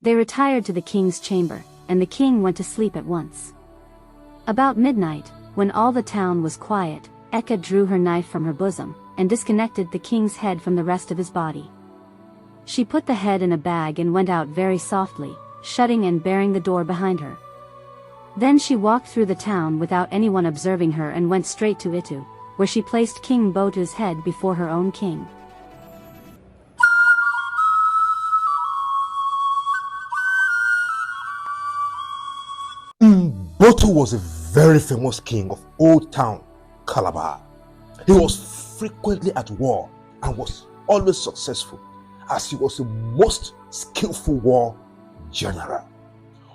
They retired to the king's chamber, and the king went to sleep at once. About midnight, when all the town was quiet, Eka drew her knife from her bosom, and disconnected the king's head from the rest of his body. She put the head in a bag and went out very softly, shutting and barring the door behind her. Then she walked through the town without anyone observing her and went straight to Itu, where she placed King Mbotu's head before her own king. Mbotu was a very famous king of Old Town, Calabar. He was frequently at war and was always successful, as he was the most skillful war general.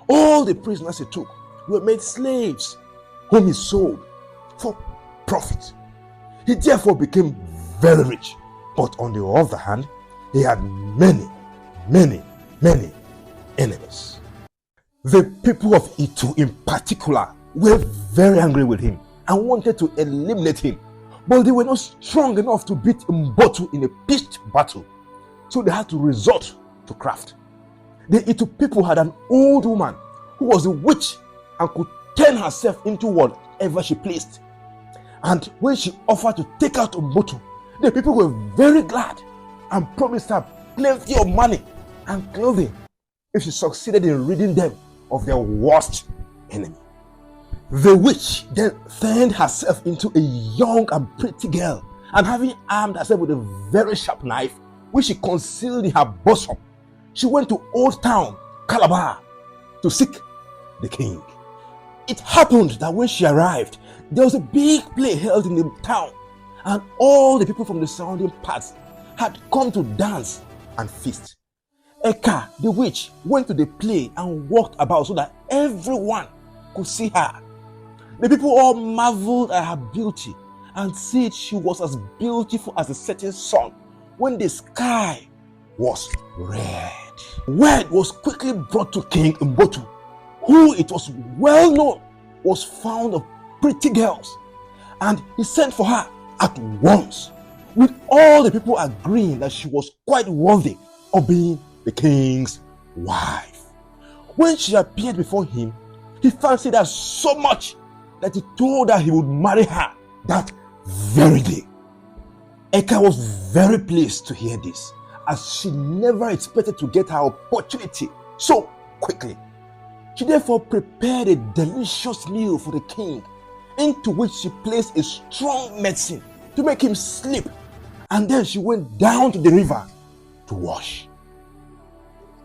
All the prisoners he took were made slaves, whom he sold for profit. He therefore became very rich, but on the other hand, he had many enemies. The people of Itu in particular were very angry with him and wanted to eliminate him, but they were not strong enough to beat Mbotu in a pitched battle, so they had to resort to craft. The Itu people had an old woman who was a witch and could turn herself into whatever she pleased. And when she offered to take out Mbotu, the people were very glad and promised her plenty of money and clothing if she succeeded in ridding them of their worst enemy. The witch then turned herself into a young and pretty girl, and having armed herself with a very sharp knife, which she concealed in her bosom, she went to Old Town, Calabar, to seek the king. It happened that when she arrived, there was a big play held in the town, and all the people from the surrounding parts had come to dance and feast. Eka, the witch, went to the play and walked about so that everyone could see her. The people all marveled at her beauty and said she was as beautiful as the setting sun when the sky was red. Word was quickly brought to King Mbotu, who it was well known was fond of pretty girls, and he sent for her at once, with all the people agreeing that she was quite worthy of being the king's wife. When she appeared before him, he fancied her so much that he told her he would marry her that very day. Eka was very pleased to hear this, as she never expected to get her opportunity so quickly. She therefore prepared a delicious meal for the king, into which she placed a strong medicine to make him sleep, and then she went down to the river to wash.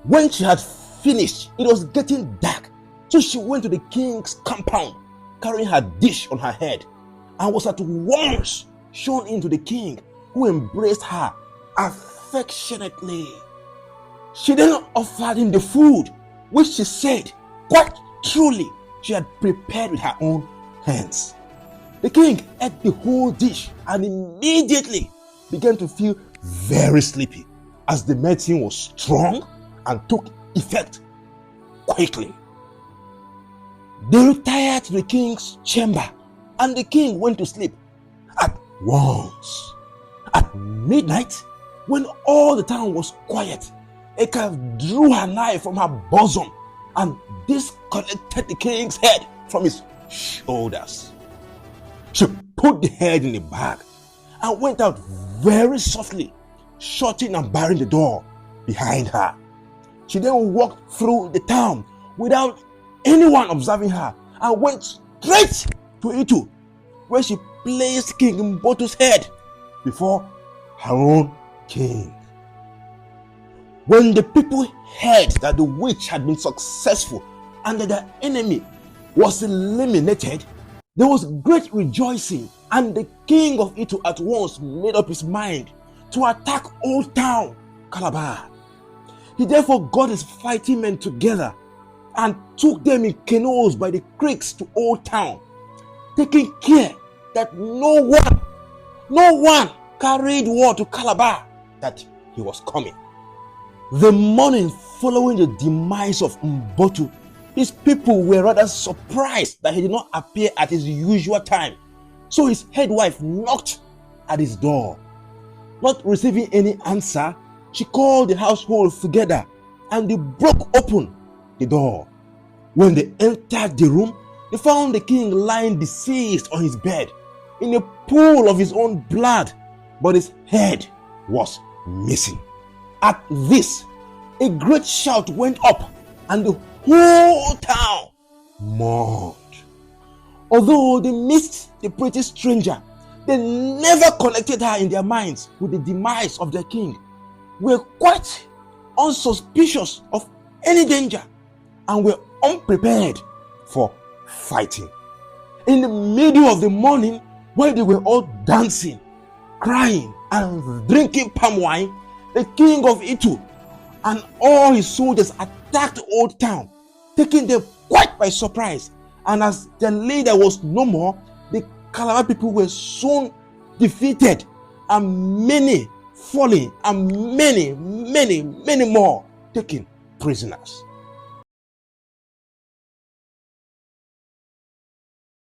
When she had finished, it was getting dark, so she went to the king's compound, carrying her dish on her head, and was at once shown into the king, who embraced her affectionately. She then offered him the food, which she said quite truly she had prepared with her own hands. The king ate the whole dish and immediately began to feel very sleepy, as the medicine was strong and took effect quickly. They retired to the king's chamber, and the king went to sleep at once. At midnight, when all the town was quiet, Eka drew her knife from her bosom and disconnected the king's head from his shoulders. She put the head in a bag and went out very softly, shutting and barring the door behind her. She then walked through the town without anyone observing her and went straight to Itu, where she placed King Mbotu's head before her own king. When the people heard that the witch had been successful and that their enemy was eliminated, there was great rejoicing, and the king of Itu at once made up his mind to attack Old Town, Calabar. He therefore got his fighting men together and took them in canoes by the creeks to Old Town, taking care that no one carried word to Calabar that he was coming. The morning following the demise of Mbotu, his people were rather surprised that he did not appear at his usual time, so his head wife knocked at his door. Not receiving any answer, she called the household together and they broke open the door. When they entered the room, they found the king lying deceased on his bed in a pool of his own blood, but his head was missing. At this, a great shout went up, and the whole town mourned. Although they missed the pretty stranger, they never connected her in their minds with the demise of their king, were quite unsuspicious of any danger, and were unprepared for fighting. In the middle of the morning, while they were all dancing, crying, and drinking palm wine, the king of Itu and all his soldiers attacked the old town, taking them quite by surprise. And as their leader was no more, the Calabar people were soon defeated, and many falling, and many more taken prisoners.